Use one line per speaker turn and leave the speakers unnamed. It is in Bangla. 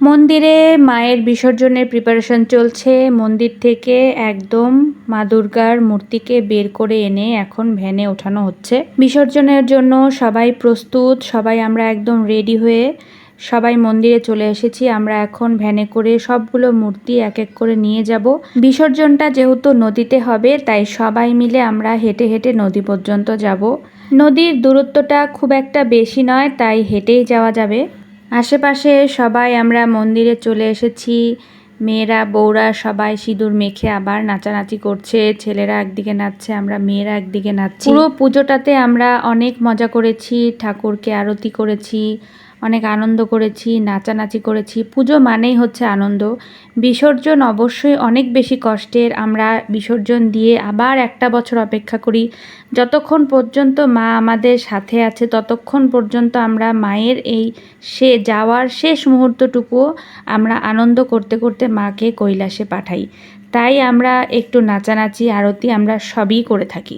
মন্দিরে মায়ের বিসর্জনের প্রিপারেশন চলছে। মন্দির থেকে একদম মা দুর্গার মূর্তিকে বের করে এনে এখন ভ্যানে ওঠানো হচ্ছে বিসর্জনের জন্য। সবাই প্রস্তুত, সবাই আমরা একদম রেডি হয়ে সবাই মন্দিরে চলে এসেছি। আমরা এখন ভ্যানে করে সবগুলো মূর্তি এক এক করে নিয়ে যাব। বিসর্জনটা যেহেতু নদীতে হবে, তাই সবাই মিলে আমরা হেঁটে হেঁটে নদী পর্যন্ত যাব। নদীর দূরত্বটা খুব একটা বেশি নয়, তাই হেঁটেই যাওয়া যাবে। আশেপাশে সবাই আমরা মন্দিরে চলে এসেছি। মেয়েরা বউরা সবাই সিঁদুর মেখে আবার নাচানাচি করছে। ছেলেরা একদিকে নাচছে, আমরা মেয়েরা একদিকে নাচছি। পুরো পুজোটাতে আমরা অনেক মজা করেছি, ঠাকুরকে আরতি করেছি, অনেক আনন্দ করেছি, নাচানাচি করেছি। পুজো মানেই হচ্ছে আনন্দ। বিসর্জন অবশ্যই অনেক বেশি কষ্টের। আমরা বিসর্জন দিয়ে আবার একটা বছর অপেক্ষা করি। যতক্ষণ পর্যন্ত মা আমাদের সাথে আছে ততক্ষণ পর্যন্ত আমরা মায়ের এই যাওয়ার শেষ মুহূর্তটুকুও আমরা আনন্দ করতে করতে মাকে কৈলাসে পাঠাই। তাই আমরা একটু নাচানাচি, আরতি আমরা সবই করে থাকি।